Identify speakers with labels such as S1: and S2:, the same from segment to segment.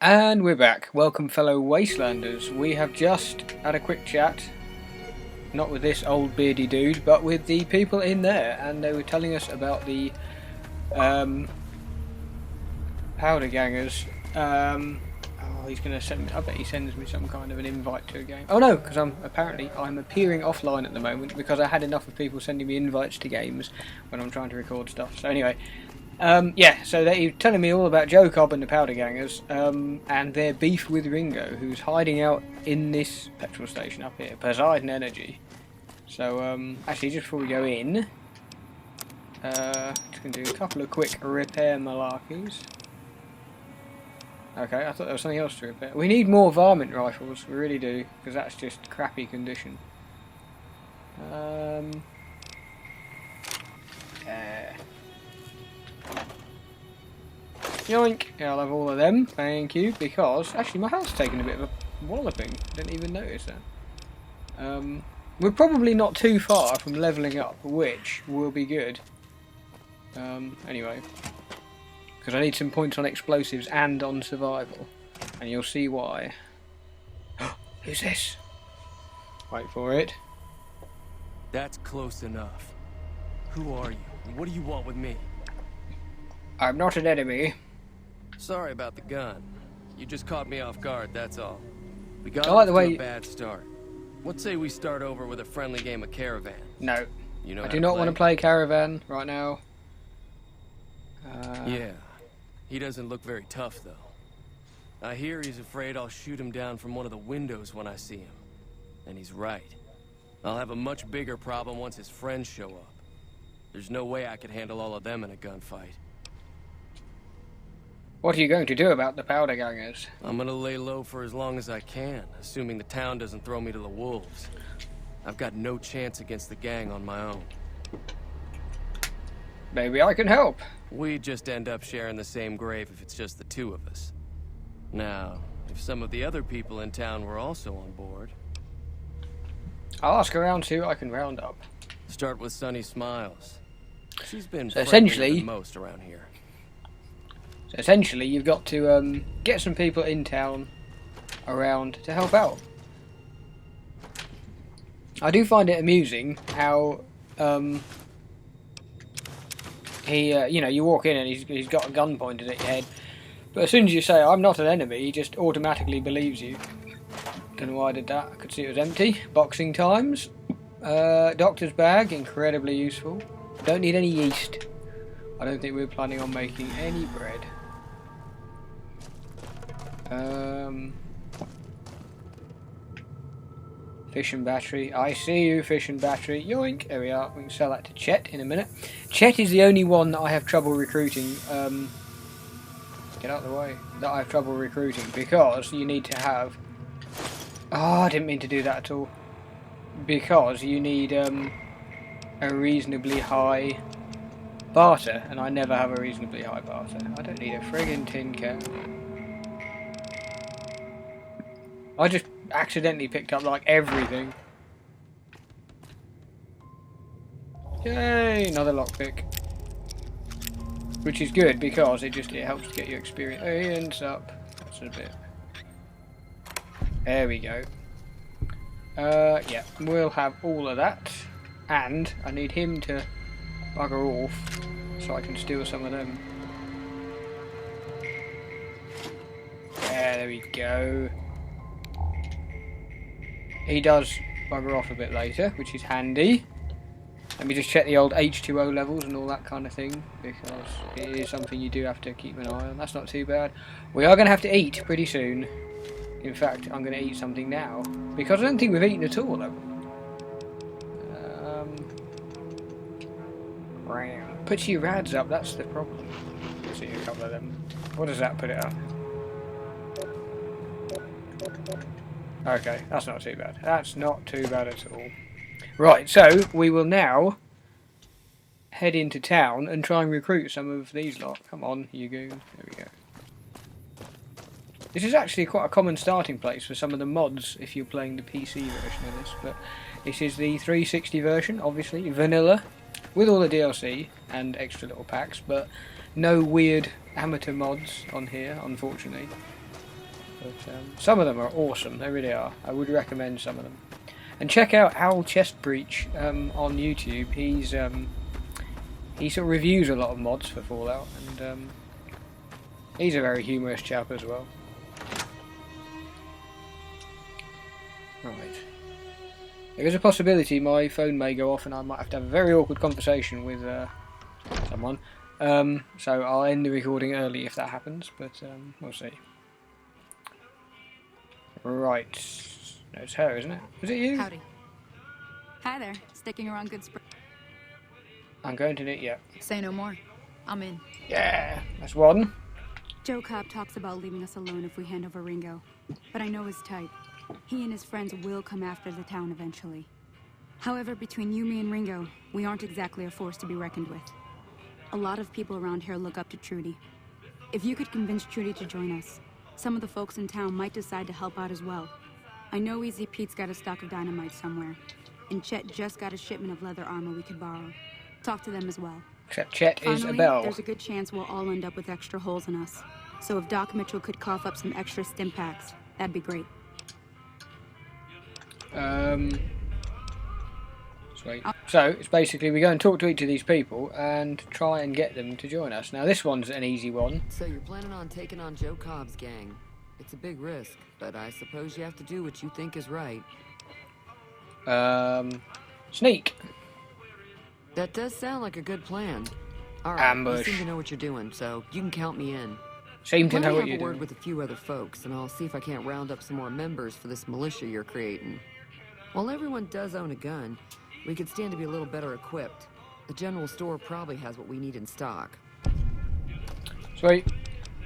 S1: And we're back. Welcome, fellow Wastelanders. We have just had a quick chat, not with this old beardy dude, but with the people in there, and they were telling us about the powder gangers. Oh, he's going to send me. I bet he sends me some kind of an invite to a game. Oh no, because I'm appearing offline at the moment because I had enough of people sending me invites to games when I'm trying to record stuff. So anyway. Yeah, so they're telling me all about Joe Cobb and the Powder Gangers, and their beef with Ringo, who's hiding out in this petrol station up here, Poseidon Energy. So, actually, just before we go in, just going to do a couple of quick repair malarkeys. Okay, I thought there was something else to repair. We need more varmint rifles, we really do, because that's just crappy condition. Yoink! Yeah, I'll have all of them, thank you, because actually my health's taken a bit of a walloping, didn't even notice that. We're probably not too far from levelling up, which will be good. Anyway, because I need some points on explosives and on survival, and you'll see why. Who's this? Wait for it.
S2: That's close enough. Who are you, and what do you want with me?
S1: I'm not an enemy.
S2: Sorry about the gun. You just caught me off guard, that's all. We got
S1: I like the
S2: off to
S1: way
S2: a bad start. What say we start over with a friendly game of Caravan?
S1: No.
S2: You know
S1: I do not want to play Caravan right now.
S2: Yeah. He doesn't look very tough, though. I hear he's afraid I'll shoot him down from one of the windows when I see him. And he's right. I'll have a much bigger problem once his friends show up. There's no way I could handle all of them in a gunfight.
S1: What are you going to do about the Powder Gangers?
S2: I'm gonna lay low for as long as I can, assuming the town doesn't throw me to the wolves. I've got no chance against the gang on my own.
S1: Maybe I can help.
S2: We'd just end up sharing the same grave if it's just the two of us. Now, if some of the other people in town were also on board...
S1: I'll ask around, see what I can round up.
S2: Start with Sunny Smiles. She's been
S1: So
S2: friendlier
S1: essentially...
S2: than most around here.
S1: So essentially, you've got to get some people in town around to help out. I do find it amusing how you know, you walk in and he's got a gun pointed at your head, but as soon as you say I'm not an enemy, he just automatically believes you. Don't know why I did that. I could see it was empty. Boxing times. Doctor's bag, incredibly useful. Don't need any yeast. I don't think we're planning on making any bread. Fission battery. I see you, fission battery. Yoink! There we are. We can sell that to Chet in a minute. Chet is the only one that I have trouble recruiting. Get out of the way. That I have trouble recruiting because you need to have... Oh, I didn't mean to do that at all. Because you need a reasonably high barter, and I never have a reasonably high barter. I don't need a friggin' tin can. I just accidentally picked up like everything. Yay, another lockpick. Which is good because it helps to get your experience up. That's a bit. There we go. Yeah, we'll have all of that. And I need him to bugger off so I can steal some of them. Yeah, there we go. He does bugger off a bit later, which is handy. Let me just check the old H2O levels and all that kind of thing, because it is something you do have to keep an eye on. That's not too bad. We are going to have to eat pretty soon. In fact, I'm going to eat something now, because I don't think we've eaten at all. Puts your rads up, that's the problem. Let's see a couple of them. What does that put it up? Okay, that's not too bad. That's not too bad at all. Right, so we will now head into town and try and recruit some of these lot. Come on, you goon. There we go. This is actually quite a common starting place for some of the mods if you're playing the PC version of this, but this is the 360 version, obviously, vanilla, with all the DLC and extra little packs, but no weird amateur mods on here, unfortunately. but some of them are awesome. They really are. I would recommend some of them. And check out Owl Chest Breach on YouTube. He sort of reviews a lot of mods for Fallout, and he's a very humorous chap as well. Right. There is a possibility my phone may go off and I might have to have a very awkward conversation with someone. So I'll end the recording early if that happens, but we'll see. Right. No, it's her, isn't it? Was it you?
S3: Howdy. Hi there. Sticking around good spring.
S1: I'm going to knit, yeah.
S3: Say no more. I'm in.
S1: Yeah, that's one.
S3: Joe Cobb talks about leaving us alone if we hand over Ringo. But I know his type. He and his friends will come after the town eventually. However, between you, me, and Ringo, we aren't exactly a force to be reckoned with. A lot of people around here look up to Trudy. If you could convince Trudy to join us, some of the folks in town might decide to help out as well. I know Easy Pete's got a stock of dynamite somewhere, and Chet just got a shipment of leather armor we could borrow. Talk to them as well.
S1: Except Chet is a
S3: Finally,
S1: bell.
S3: there's a good chance we'll all end up with extra holes in us. So if Doc Mitchell could cough up some extra stim packs, that'd be great.
S1: Sweet. So it's basically we go and talk to each of these people and try and get them to join us. Now this one's an easy one.
S4: So you're planning on taking on Joe Cobb's gang. It's a big risk, but I suppose you have to do what you think is right.
S1: Sneak.
S4: That does sound like a good plan. All right,
S1: Ambush.
S4: you seem to know what you're doing, so you can count me in.
S1: Seem to
S4: Let
S1: know
S4: me
S1: what
S4: have
S1: you're
S4: a word
S1: doing.
S4: with a few other folks, and I'll see if I can't round up some more members for this militia you're creating. While everyone does own a gun, we could stand to be a little better equipped. The general store probably has what we need in stock.
S1: Sweet.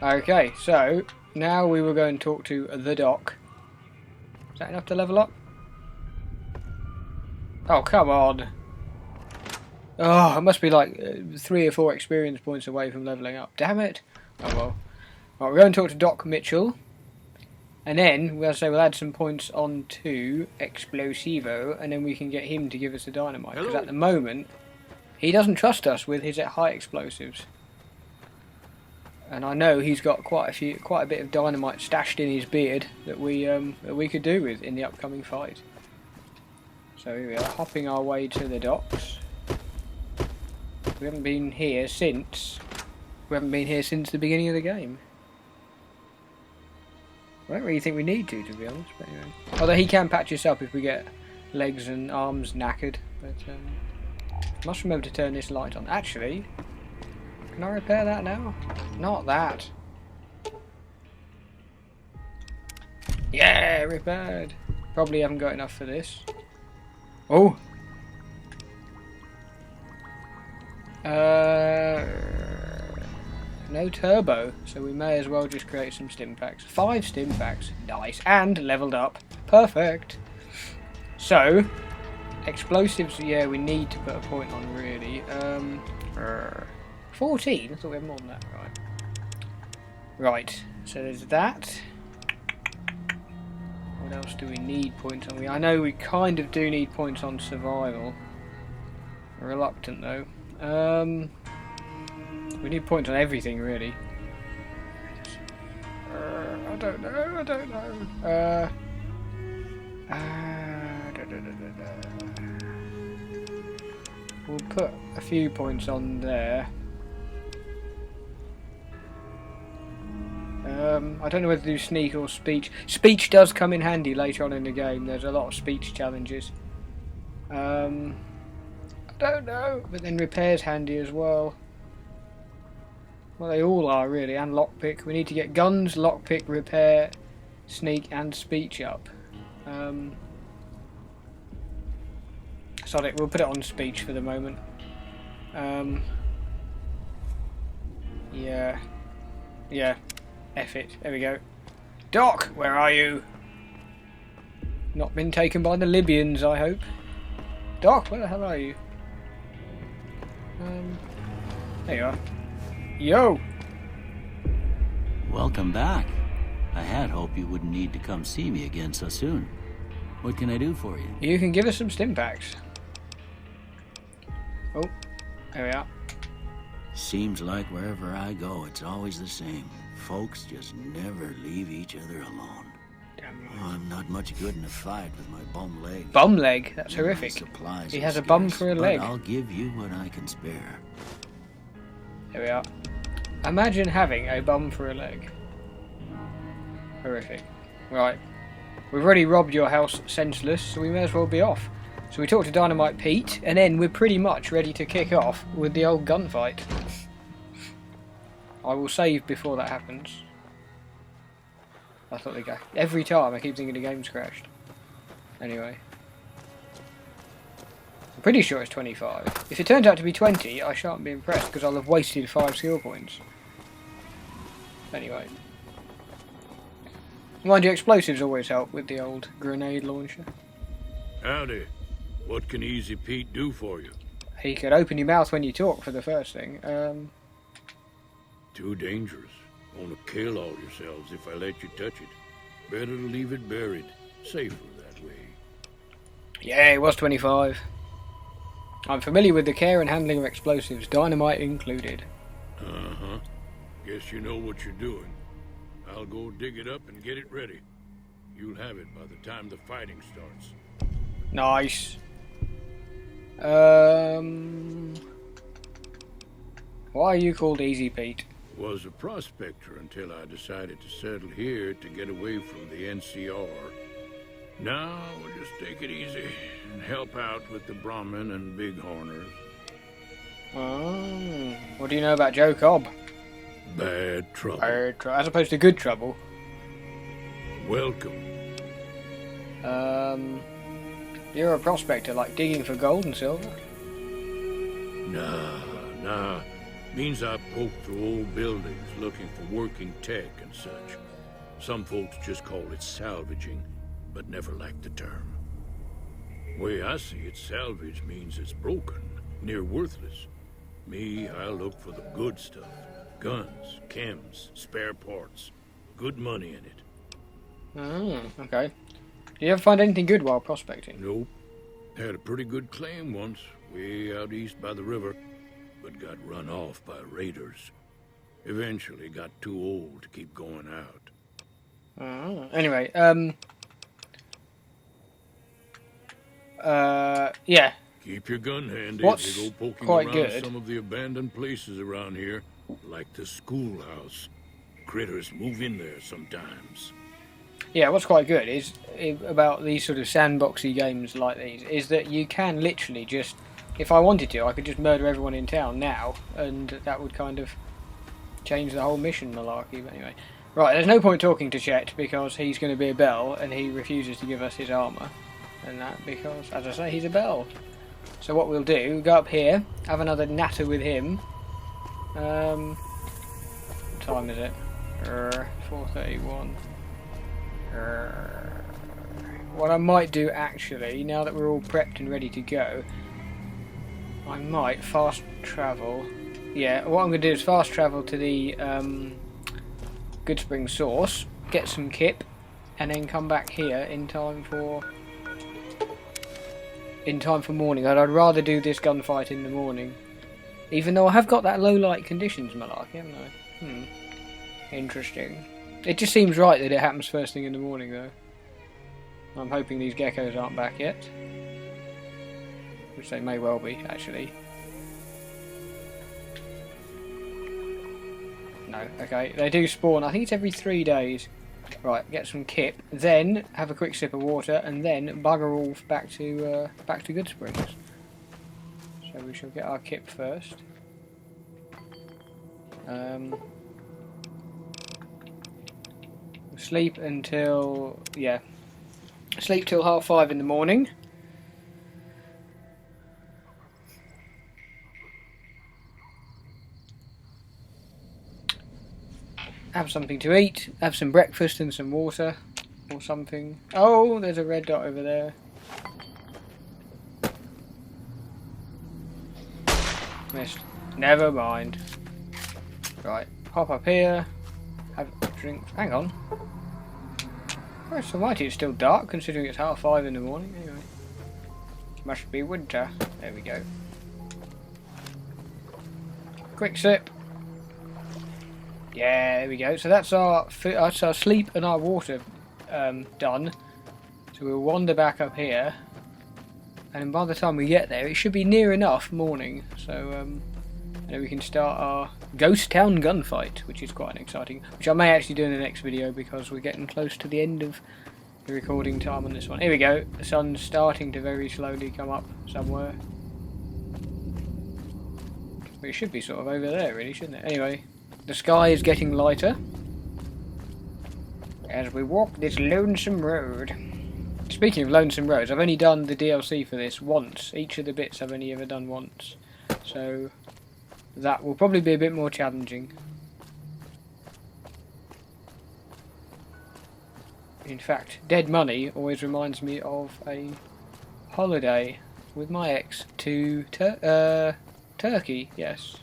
S1: Okay, so now we will go and talk to the doc. Is that enough to level up? Oh, come on. Oh, I must be like 3 or 4 experience points away from leveling up. Damn it. Oh well. Right, we'll go and talk to Doc Mitchell. And then, we'll add some points on to Explosivo, and then we can get him to give us the dynamite. Because at the moment, he doesn't trust us with his high explosives. And I know he's got quite a bit of dynamite stashed in his beard that we could do with in the upcoming fight. So here we are, hopping our way to the docks. We haven't been here since the beginning of the game. I don't really think we need to be honest, but anyway. Although he can patch us up if we get legs and arms knackered. But must remember to turn this light on. Actually, can I repair that now? Not that. Yeah, repaired. Probably haven't got enough for this. Oh. No turbo, so we may as well just create some stim packs. 5 stim packs, nice, and leveled up, perfect. So, explosives, yeah, we need to put a point on really. 14, I thought we had more than that, right. Right, so there's that. What else do we need points on? I know we kind of do need points on survival. Reluctant though. We need points on everything, really. I don't know. We'll put a few points on there. I don't know whether to do sneak or speech. Speech does come in handy later on in the game. There's a lot of speech challenges. I don't know, but then repair's handy as well. Well, they all are really, and lockpick. We need to get guns, lockpick, repair, sneak, and speech up. Sorry, we'll put it on speech for the moment. Yeah. F it. There we go. Doc, where are you? Not been taken by the Libyans, I hope. Doc, where the hell are you? There you are. Yo!
S5: Welcome back. I had hoped you wouldn't need to come see me again so soon. What can I do for you?
S1: You can give us some stim packs. Oh, there we are.
S5: Seems like wherever I go, it's always the same. Folks just never leave each other alone.
S1: Damn right.
S5: Oh, I'm not much good in a fight with my bum leg.
S1: Bum leg? That's
S5: And my
S1: horrific.
S5: supplies
S1: He
S5: are
S1: has a bum
S5: scarce,
S1: for a leg.
S5: But I'll give you what I can spare.
S1: Here we are. Imagine having a bum for a leg. Horrific. Right. We've already robbed your house senseless, so we may as well be off. So we talked to Dynamite Pete, and then we're pretty much ready to kick off with the old gunfight. I will save before that happens. I thought they go. Every time I keep thinking the game's crashed. Anyway. I'm pretty sure it's 25. If it turns out to be 20, I shan't be impressed because I'll have wasted 5 skill points. Anyway. Mind you, explosives always help with the old grenade launcher.
S6: Howdy. What can Easy Pete do for you?
S1: He could open your mouth when you talk, for the first thing.
S6: Too dangerous. Want to kill all yourselves if I let you touch it. Better to leave it buried. Safer that way.
S1: Yeah, it was 25. I'm familiar with the care and handling of explosives, dynamite included.
S6: Uh-huh. Guess you know what you're doing. I'll go dig it up and get it ready. You'll have it by the time the fighting starts.
S1: Nice. Why are you called Easy Pete?
S6: Was a prospector until I decided to settle here to get away from the NCR. Now we'll just take it easy and help out with the Brahmin and Bighorners.
S1: Oh, what do you know about Joe Cobb?
S6: Bad trouble.
S1: As opposed to good trouble.
S6: Welcome.
S1: You're a prospector, like digging for gold and silver?
S6: Nah. Means I poke through old buildings looking for working tech and such. Some folks just call it salvaging, but never liked the term. Way I see it, salvage means it's broken, near worthless. Me, I look for the good stuff. Guns, chems, spare parts. Good money in it.
S1: Oh, okay. Do you ever find anything good while prospecting?
S6: Nope. Had a pretty good claim once, way out east by the river, but got run off by raiders. Eventually got too old to keep going out.
S1: Oh, anyway, yeah.
S6: Keep your gun handy
S1: What's
S6: if you go poking
S1: quite
S6: around
S1: good?
S6: some of the abandoned places around here, like the schoolhouse. Critters move in there sometimes.
S1: Yeah, what's quite good is about these sort of sandboxy games like these is that you can literally just, if I wanted to, I could just murder everyone in town now, and that would kind of change the whole mission malarkey. But anyway, right, there's no point talking to Chet because he's going to be a bell and he refuses to give us his armour, and that because, as I say, he's a bell. So what we'll do, go up here, have another natter with him. What time is it? 4:31. What I might do actually, now that we're all prepped and ready to go, I might fast travel. Yeah, what I'm going to do is fast travel to the Good Spring source, get some kip, and then come back here in time for morning. I'd rather do this gunfight in the morning, even though I have got that low light conditions malarkey, haven't I? Interesting. It just seems right that it happens first thing in the morning, though. I'm hoping these geckos aren't back yet. Which they may well be, actually. No, okay. They do spawn, I think it's every 3 days. Right, get some kip, then have a quick sip of water, and then bugger off back to Good Springs. So we shall get our kip first. Sleep until, yeah, sleep till 5:30 in the morning. Have something to eat, have some breakfast and some water or something. Oh, there's a red dot over there. Missed. Never mind. Right, hop up here, have a drink. Hang on. Christ almighty, it's still dark considering it's 5:30 in the morning. Anyway, must be winter. There we go. Quick sip. Yeah, there we go. So that's our sleep and our water done. So we'll wander back up here, and by the time we get there, it should be near enough morning. So then we can start our ghost town gunfight, which is quite exciting. Which I may actually do in the next video because we're getting close to the end of the recording time on this one. Here we go. The sun's starting to very slowly come up somewhere. But it should be sort of over there, really, shouldn't it? Anyway, the sky is getting lighter as we walk this lonesome road. Speaking of lonesome roads, I've only done the DLC for this once. Each of the bits I've only ever done once. So that will probably be a bit more challenging. In fact, Dead Money always reminds me of a holiday with my ex to Turkey, yes.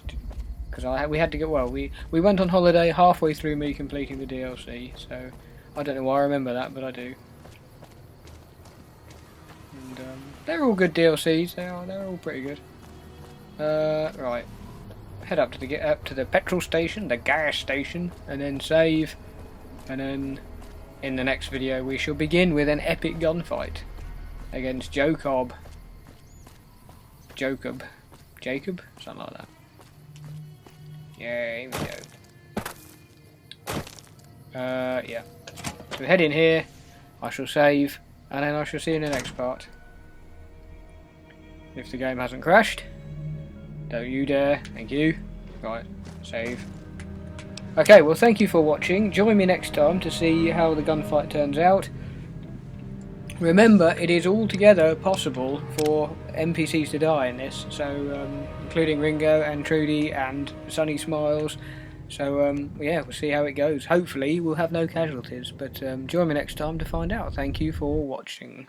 S1: Because we had to go, well, we went on holiday halfway through me completing the DLC, so I don't know why I remember that, but I do. And they're all good DLCs, they're all pretty good. Right. Head up to the petrol station, the gas station, and then save, and then in the next video we shall begin with an epic gunfight against Jacob, something like that. Yeah, here we go. Yeah. So we head in here, I shall save, and then I shall see you in the next part. If the game hasn't crashed. Don't you dare, thank you. Right, save. Okay, well thank you for watching. Join me next time to see how the gunfight turns out. Remember, it is altogether possible for NPCs to die in this, so including Ringo and Trudy and Sunny Smiles. So yeah, we'll see how it goes. Hopefully we'll have no casualties, but join me next time to find out. Thank you for watching.